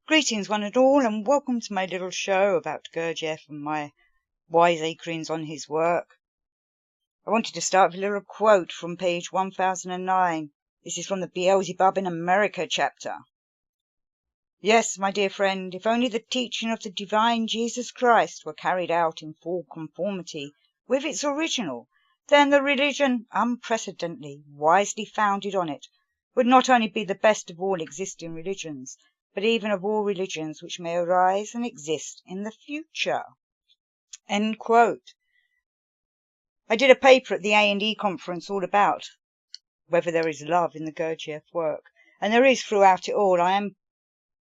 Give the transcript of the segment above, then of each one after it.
Greetings one and all, and welcome to my little show about Gurdjieff and my wiseacrings on his work. I wanted to start with a little quote from page 1009. This is from the Beelzebub in America chapter. Yes, my dear friend, if only the teaching of the divine Jesus Christ were carried out in full conformity with its original, then the religion, unprecedentedly, wisely founded on it, would not only be the best of all existing religions, but even of all religions which may arise and exist in the future. End quote. I did a paper at the A&E conference all about whether there is love in the Gurdjieff work, and there is throughout it all. I am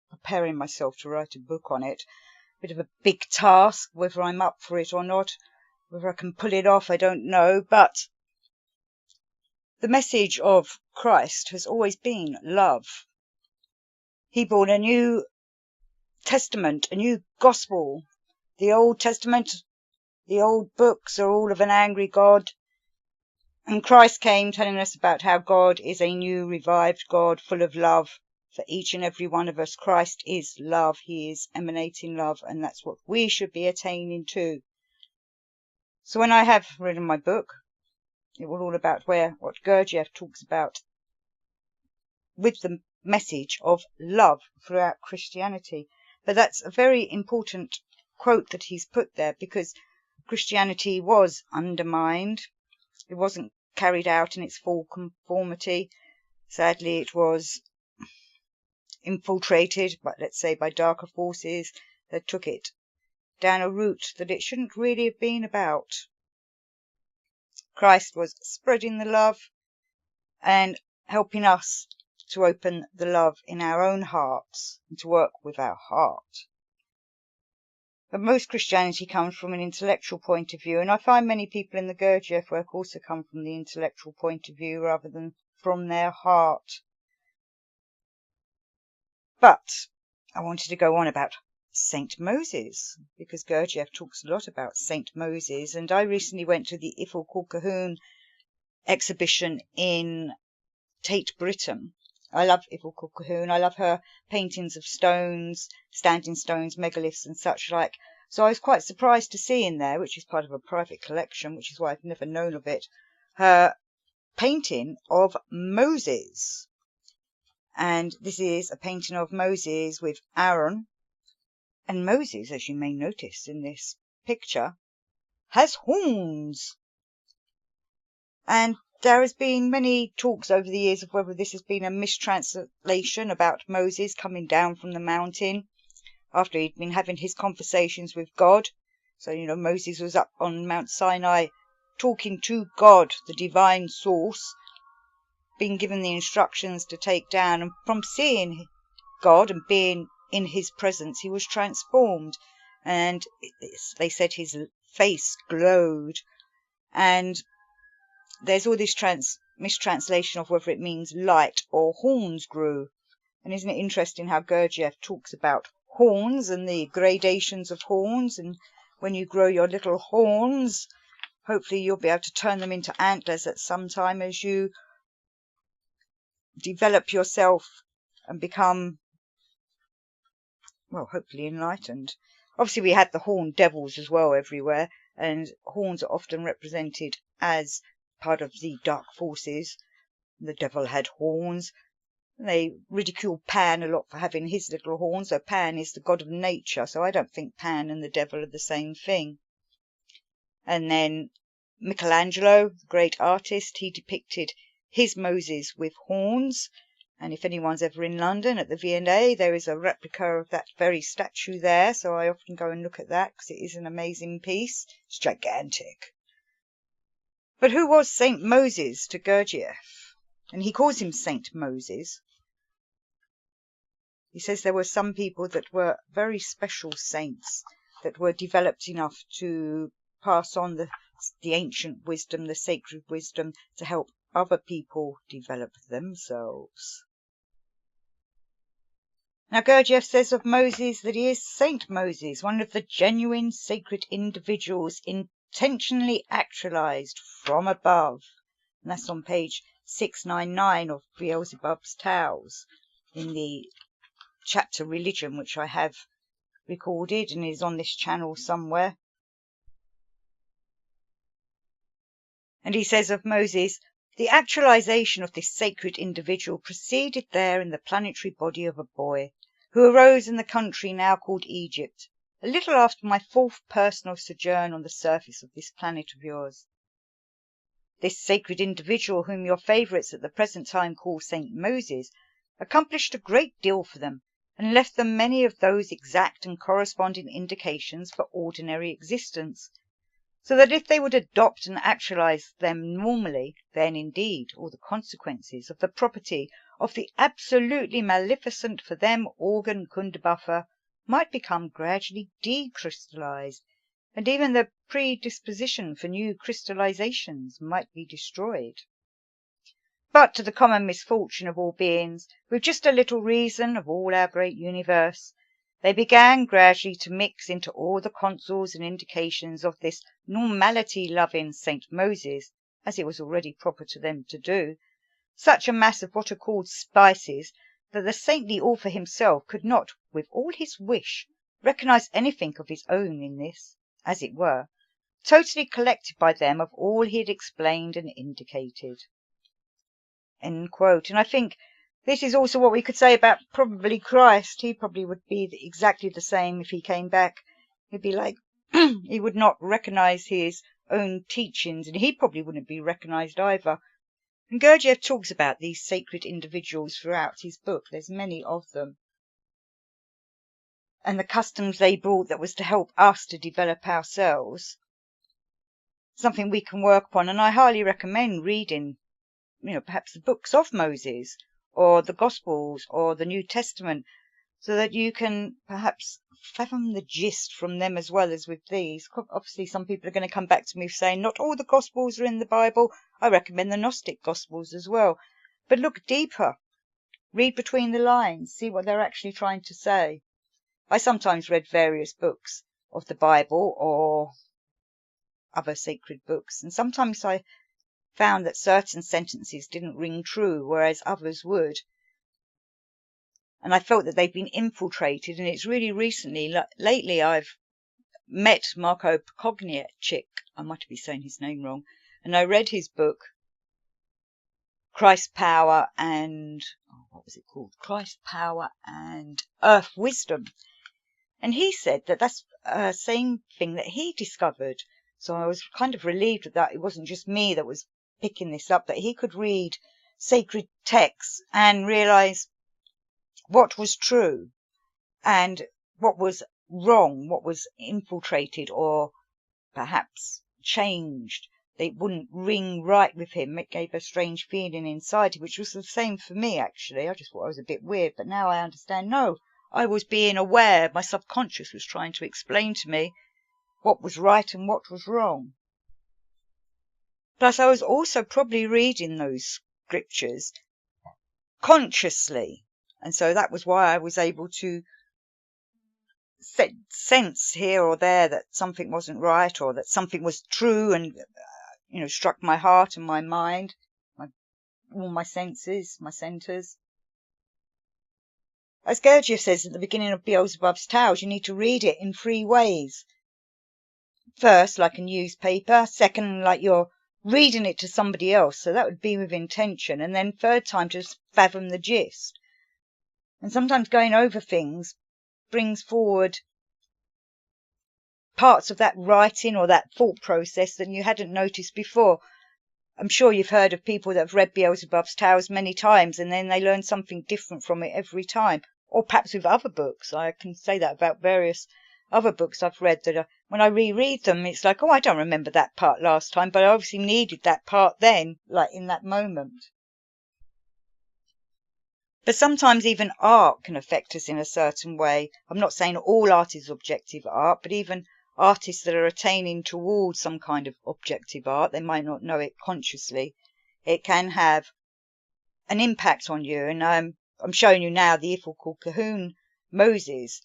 preparing myself to write a book on it. Bit of a big task, whether I'm up for it or not, whether I can pull it off, I don't know, but the message of Christ has always been love. He brought a new testament, a new gospel. The Old Testament, the old books are all of an angry God. And Christ came telling us about how God is a new, revived God full of love for each and every one of us. Christ is love. He is emanating love, and that's what we should be attaining to. So when I have written my book, it will all about what Gurdjieff talks about with the message of love throughout Christianity. But that's a very important quote that he's put there, because Christianity was undermined. It wasn't carried out in its full conformity. Sadly, it was infiltrated, let's say, by darker forces that took it down a route that it shouldn't really have been about. Christ was spreading the love and helping us to open the love in our own hearts and to work with our heart. But most Christianity comes from an intellectual point of view, and I find many people in the Gurdjieff work also come from the intellectual point of view rather than from their heart. But I wanted to go on about Saint Moses, because Gurdjieff talks a lot about Saint Moses, and I recently went to the Ifil Colquhoun exhibition in Tate Britain. I love Ifil Colquhoun. I love her paintings of stones, standing stones, megaliths and such like. So I was quite surprised to see in there, which is part of a private collection, which is why I've never known of it, her painting of Moses. And this is a painting of Moses with Aaron. And Moses, as you may notice in this picture, has horns. And there has been many talks over the years of whether this has been a mistranslation about Moses coming down from the mountain after he'd been having his conversations with God. So, Moses was up on Mount Sinai talking to God, the divine source, being given the instructions to take down. And from seeing God and being in his presence, he was transformed. And they said his face glowed. And there's all this mistranslation of whether it means light or horns grew. And isn't it interesting how Gurdjieff talks about horns and the gradations of horns, and when you grow your little horns, hopefully you'll be able to turn them into antlers at some time as you develop yourself and become, well, hopefully enlightened. Obviously we had the horned devils as well everywhere, and horns are often represented as part of the dark forces. The devil had horns. They ridicule Pan a lot for having his little horns. So Pan is the god of nature, so I don't think Pan and the devil are the same thing. And then Michelangelo, the great artist, he depicted his Moses with horns. And if anyone's ever in London at the V&A, there is a replica of that very statue there. So I often go and look at that because it is an amazing piece. It's gigantic. But who was Saint Moses to Gurdjieff? And he calls him Saint Moses. He says there were some people that were very special saints that were developed enough to pass on the ancient wisdom, the sacred wisdom, to help other people develop themselves. Now Gurdjieff says of Moses that he is Saint Moses, one of the genuine sacred individuals intentionally actualized from above. And that's on page 699 of Beelzebub's Tales in the chapter Religion, which I have recorded and is on this channel somewhere. And he says of Moses, the actualization of this sacred individual proceeded there in the planetary body of a boy, who arose in the country now called Egypt, a little after my 4th personal sojourn on the surface of this planet of yours. This sacred individual, whom your favourites at the present time call Saint Moses, accomplished a great deal for them, and left them many of those exact and corresponding indications for ordinary existence, so that if they would adopt and actualize them normally, then indeed all the consequences of the property of the absolutely maleficent for them organ Kundabuffer might become gradually decrystallized, and even the predisposition for new crystallizations might be destroyed. But to the common misfortune of all beings, with just a little reason of all our great universe, they began gradually to mix into all the consoles and indications of this normality-loving Saint Moses, as it was already proper to them to do, such a mass of what are called spices, that the saintly author himself could not, with all his wish, recognize anything of his own in this, as it were, totally collected by them of all he had explained and indicated. End quote. And I think this is also what we could say about probably Christ. He probably would be exactly the same if he came back. He'd be like, he would not recognize his own teachings, and he probably wouldn't be recognized either. And Gurdjieff talks about these sacred individuals throughout his book. There's many of them. And the customs they brought that was to help us to develop ourselves. Something we can work upon, and I highly recommend reading, perhaps the books of Moses, or the Gospels, or the New Testament, so that you can perhaps fathom the gist from them as well as with these. Obviously, some people are going to come back to me saying not all the Gospels are in the Bible. I recommend the Gnostic Gospels as well. But look deeper. Read between the lines. See what they're actually trying to say. I sometimes read various books of the Bible or other sacred books, and sometimes I found that certain sentences didn't ring true, whereas others would. And I felt that they've been infiltrated, and it's really recently, lately I've met Marco Pogniachik, I might be saying his name wrong, and I read his book, Christ Power and, what was it called? Christ Power and Earth Wisdom. And he said that that's the same thing that he discovered. So I was kind of relieved that it wasn't just me that was picking this up, that he could read sacred texts and realize what was true and what was wrong, what was infiltrated or perhaps changed. They wouldn't ring right with him. It gave a strange feeling inside, which was the same for me, actually. I just thought I was a bit weird, but now I understand. No, I was being aware. My subconscious was trying to explain to me what was right and what was wrong. Plus, I was also probably reading those scriptures consciously. And so that was why I was able to sense here or there that something wasn't right or that something was true and, struck my heart and my mind, all my senses, my centres. As Gurdjieff says at the beginning of Beelzebub's Tales, you need to read it in 3 ways. First, like a newspaper. Second, like you're reading it to somebody else, so that would be with intention. And then third time, to fathom the gist. And sometimes going over things brings forward parts of that writing or that thought process that you hadn't noticed before. I'm sure you've heard of people that have read Beelzebub's Tales many times and then they learn something different from it every time. Or perhaps with other books. I can say that about various other books I've read that when I reread them, it's like, oh, I don't remember that part last time, but I obviously needed that part then, like in that moment. But sometimes even art can affect us in a certain way. I'm not saying all art is objective art, but even artists that are attaining towards some kind of objective art, they might not know it consciously. It can have an impact on you. And I'm showing you now the Ifukal Cahoon Moses.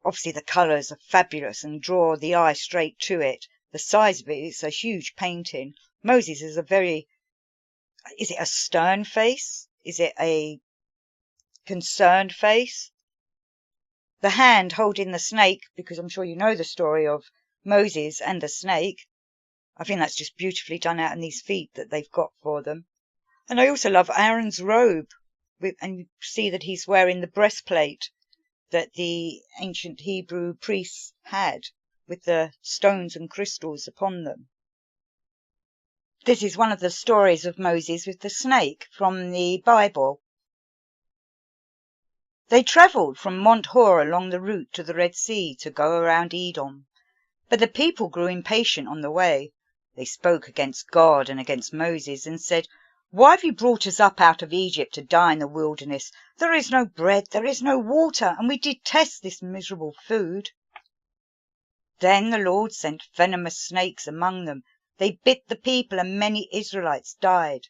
Obviously the colours are fabulous and draw the eye straight to it. The size of it, it's a huge painting. Moses is is it a stern face? Is it a concerned face? the hand holding the snake, because I'm sure you know the story of Moses and the snake. I think that's just beautifully done out in these feet that they've got for them. And I also love Aaron's robe, and you see that he's wearing the breastplate that the ancient Hebrew priests had, with the stones and crystals upon them. This is one of the stories of Moses with the snake from the Bible. They travelled from Mount Hor along the route to the Red Sea to go around Edom. But the people grew impatient on the way. They spoke against God and against Moses and said, "Why have you brought us up out of Egypt to die in the wilderness? There is no bread, there is no water, and we detest this miserable food." Then the Lord sent venomous snakes among them. They bit the people, and many Israelites died.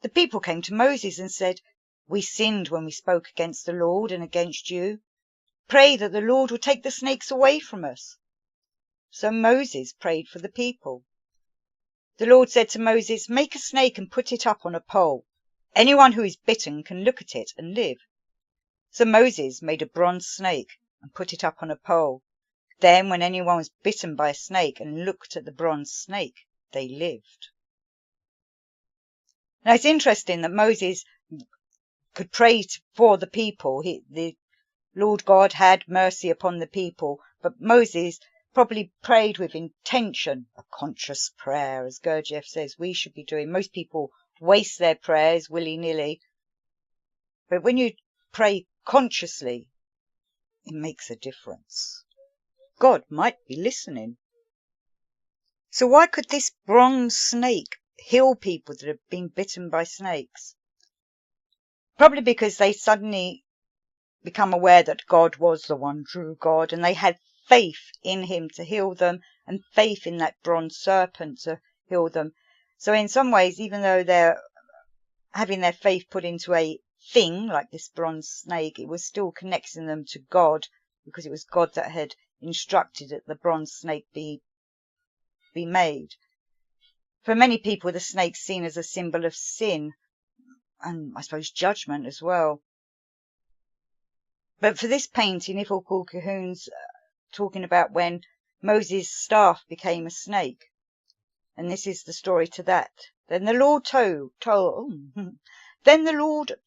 The people came to Moses and said, "We sinned when we spoke against the Lord and against you. Pray that the Lord will take the snakes away from us." So Moses prayed for the people. The Lord said to Moses, "Make a snake and put it up on a pole. Anyone who is bitten can look at it and live." So Moses made a bronze snake and put it up on a pole. Then when anyone was bitten by a snake and looked at the bronze snake, they lived. Now it's interesting that Moses could pray for the people. The Lord God had mercy upon the people, but Moses probably prayed with intention, a conscious prayer, as Gurdjieff says we should be doing. Most people waste their prayers willy-nilly, but when you pray consciously, it makes a difference. God might be listening. So why could this bronze snake heal people that have been bitten by snakes? Probably because they suddenly become aware that God was the one true God, and they had faith in him to heal them, and faith in that bronze serpent to heal them. So in some ways, even though they're having their faith put into a thing like this bronze snake, it was still connecting them to God, because it was God that had instructed that the bronze snake be made. For many people, the snake's seen as a symbol of sin, and I suppose judgment as well. But for this painting, if Paul Cahoon's talking about when Moses' staff became a snake. And this is the story to that. Then the Lord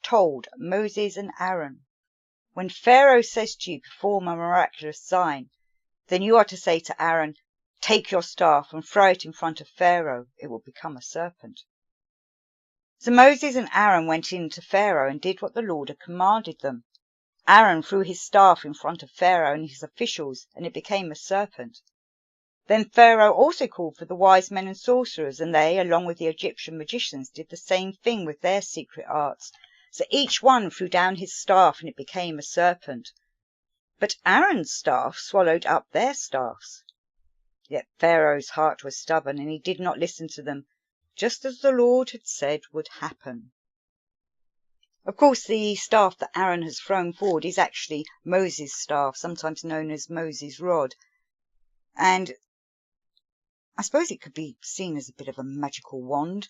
told Moses and Aaron, "When Pharaoh says to you, 'Perform a miraculous sign,' then you are to say to Aaron, 'Take your staff and throw it in front of Pharaoh. It will become a serpent.'" So Moses and Aaron went in to Pharaoh and did what the Lord had commanded them. Aaron threw his staff in front of Pharaoh and his officials, and it became a serpent. Then Pharaoh also called for the wise men and sorcerers, and they, along with the Egyptian magicians, did the same thing with their secret arts. So each one threw down his staff, and it became a serpent. But Aaron's staff swallowed up their staffs. Yet Pharaoh's heart was stubborn, and he did not listen to them, just as the Lord had said would happen. Of course, the staff that Aaron has thrown forward is actually Moses' staff, sometimes known as Moses' rod. And I suppose it could be seen as a bit of a magical wand.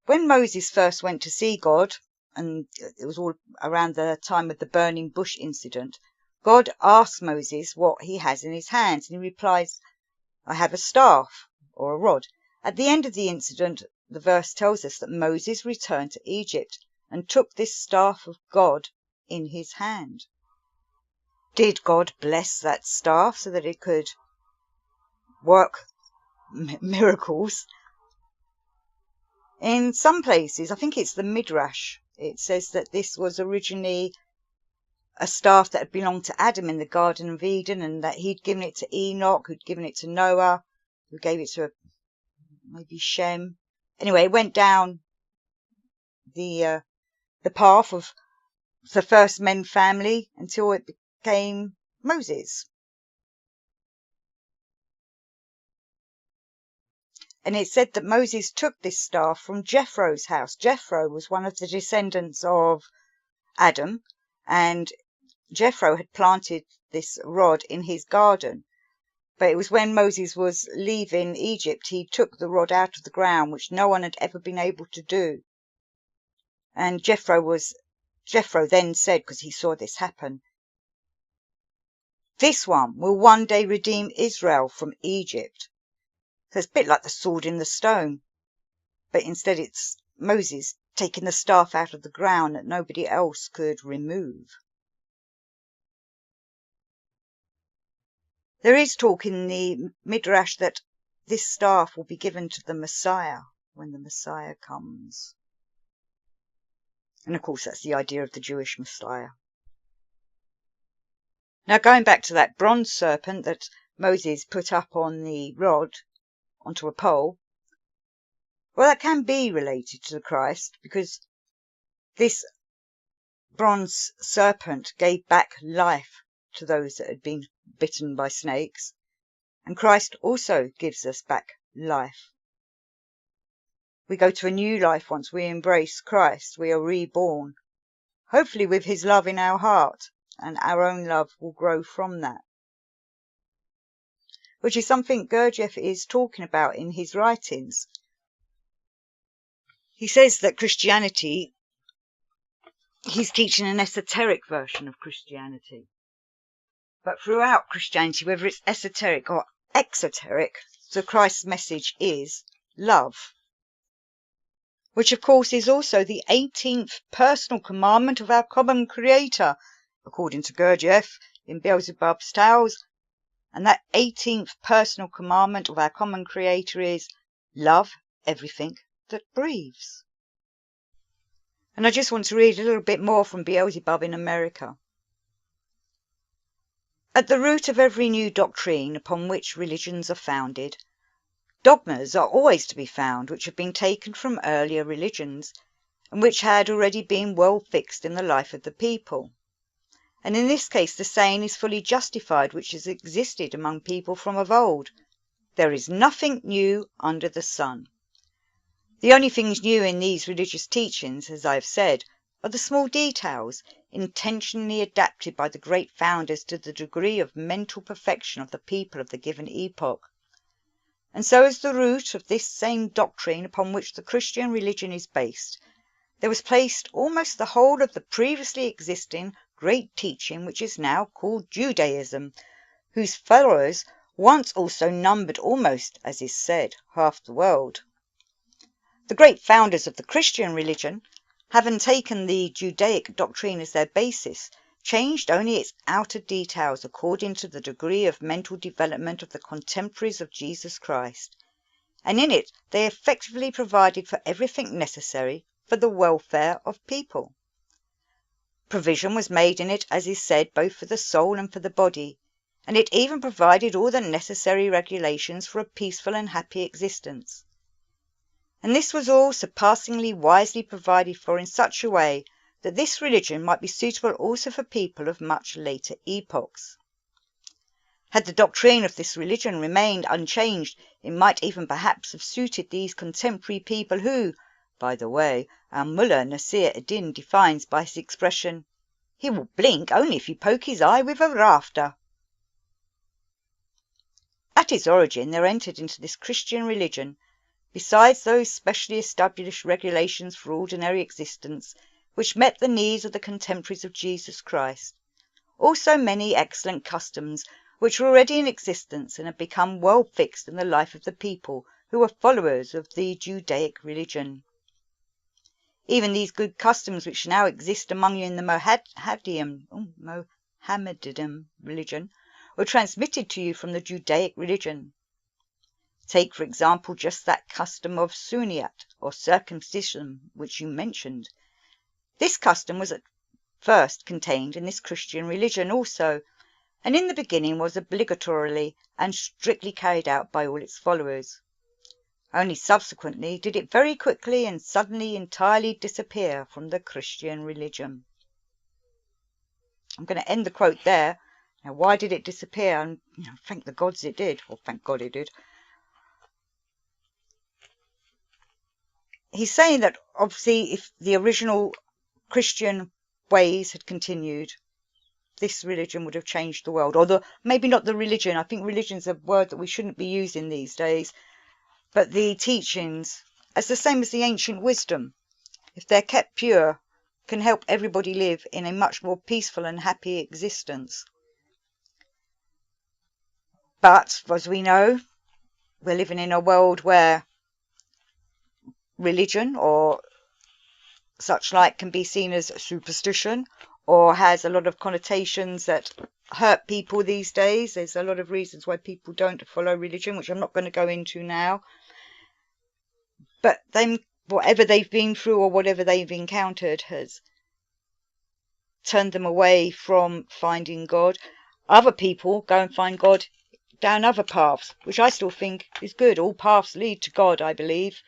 When Moses first went to see God, and it was all around the time of the burning bush incident, God asked Moses what he has in his hands, and he replies, "I have a staff," or a rod. At the end of the incident, the verse tells us that Moses returned to Egypt and took this staff of God in his hand. Did God bless that staff so that it could work miracles? In some places, I think it's the Midrash, it says that this was originally a staff that had belonged to Adam in the Garden of Eden, and that he'd given it to Enoch, who'd given it to Noah, who gave it to maybe Shem. Anyway, it went down the path of the first men family until it became Moses. And it said that Moses took this staff from Jethro's house. Jethro was one of the descendants of Adam, and Jethro had planted this rod in his garden. But it was when Moses was leaving Egypt, he took the rod out of the ground, which no one had ever been able to do. And Jethro was Jethro then said, because he saw this happen, "This one will one day redeem Israel from Egypt." So it's a bit like the sword in the stone, but instead it's Moses taking the staff out of the ground that nobody else could remove. There is talk in the Midrash that this staff will be given to the Messiah when the Messiah comes. And of course that's the idea of the Jewish Messiah. Now going back to that bronze serpent that Moses put up on the rod, onto a pole, well, that can be related to the Christ, because this bronze serpent gave back life to those that had been bitten by snakes, and Christ also gives us back life. We go to a new life once we embrace Christ. We are reborn, hopefully with his love in our heart, and our own love will grow from that, which is something Gurdjieff is talking about in his writings. He says that Christianity, he's teaching an esoteric version of Christianity. But throughout Christianity, whether it's esoteric or exoteric, the Christ's message is love, which of course is also the 18th personal commandment of our common Creator, according to Gurdjieff in Beelzebub's Tales. And that 18th personal commandment of our common Creator is love everything that breathes. And I just want to read a little bit more from Beelzebub in America. At the root of every new doctrine upon which religions are founded, dogmas are always to be found which have been taken from earlier religions, and which had already been well fixed in the life of the people. And in this case the saying is fully justified which has existed among people from of old: there is nothing new under the sun. The only things new in these religious teachings, as I have said, are the small details, intentionally adapted by the great founders to the degree of mental perfection of the people of the given epoch. And so as the root of this same doctrine upon which the Christian religion is based, there was placed almost the whole of the previously existing great teaching which is now called Judaism, whose followers once also numbered almost, as is said, half the world. The great founders of the Christian religion, having taken the Judaic doctrine as their basis, changed only its outer details according to the degree of mental development of the contemporaries of Jesus Christ, and in it they effectively provided for everything necessary for the welfare of people. Provision was made in it, as is said, both for the soul and for the body, and it even provided all the necessary regulations for a peaceful and happy existence. And this was all surpassingly wisely provided for in such a way that this religion might be suitable also for people of much later epochs. Had the doctrine of this religion remained unchanged, it might even perhaps have suited these contemporary people who, by the way, our Mullah Nasir ad-Din defines by his expression, "He will blink only if you poke his eye with a rafter." At its origin there entered into this Christian religion, besides those specially established regulations for ordinary existence, which met the needs of the contemporaries of Jesus Christ, also many excellent customs which were already in existence and had become well fixed in the life of the people who were followers of the Judaic religion. Even these good customs which now exist among you in the Mohammedan religion were transmitted to you from the Judaic religion. Take, for example, just that custom of Sunniyat, or circumcision, which you mentioned. This custom was at first contained in this Christian religion also, and in the beginning was obligatorily and strictly carried out by all its followers. Only subsequently did it very quickly and suddenly entirely disappear from the Christian religion. I'm going to end the quote there. Now, why did it disappear? And thank the gods it did, or thank God it did. He's saying that obviously if the original Christian ways had continued, this religion would have changed the world. Or maybe not the religion. I think religion is a word that we shouldn't be using these days. But the teachings, as the same as the ancient wisdom, if they're kept pure, can help everybody live in a much more peaceful and happy existence. But, as we know, we're living in a world where religion or such like can be seen as superstition or has a lot of connotations that hurt people these days. There's a lot of reasons why people don't follow religion, which I'm not going to go into now. But then, whatever they've been through or whatever they've encountered has turned them away from finding God. Other people go and find God down other paths, which I still think is good. All paths lead to God, I believe,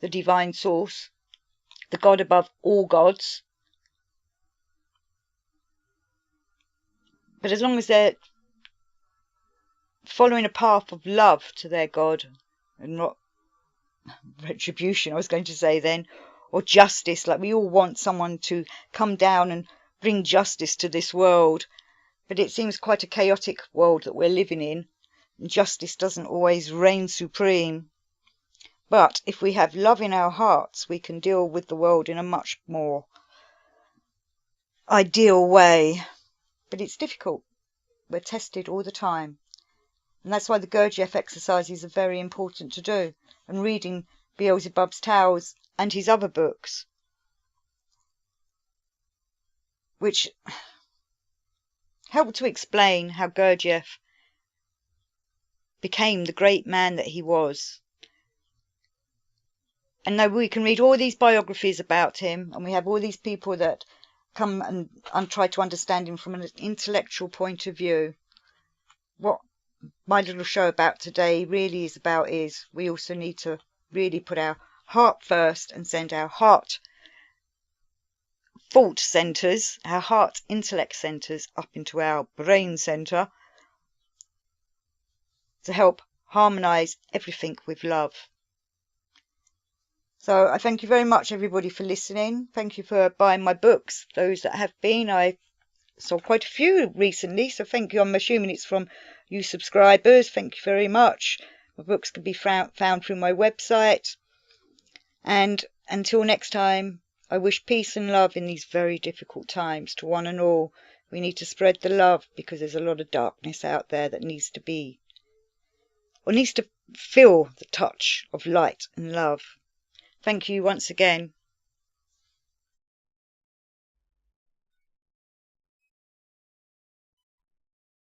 the divine source, the God above all gods. But as long as they're following a path of love to their God and not retribution, I was going to say then, or justice, like we all want someone to come down and bring justice to this world. But it seems quite a chaotic world that we're living in, and justice doesn't always reign supreme. But if we have love in our hearts, we can deal with the world in a much more ideal way. But it's difficult. We're tested all the time. And that's why the Gurdjieff exercises are very important to do. And reading Beelzebub's Tales and his other books, which help to explain how Gurdjieff became the great man that he was. And now we can read all these biographies about him, and we have all these people that come and try to understand him from an intellectual point of view. What my little show about today really is about is we also need to really put our heart first and send our heart thought centres, our heart intellect centres up into our brain centre to help harmonise everything with love. So I thank you very much, everybody, for listening. Thank you for buying my books. Those that have been, I saw quite a few recently, so thank you. I'm assuming it's from you subscribers. Thank you very much. My books can be found through my website. And until next time, I wish peace and love in these very difficult times to one and all. We need to spread the love because there's a lot of darkness out there that needs to be, or needs to feel the touch of light and love. Thank you once again.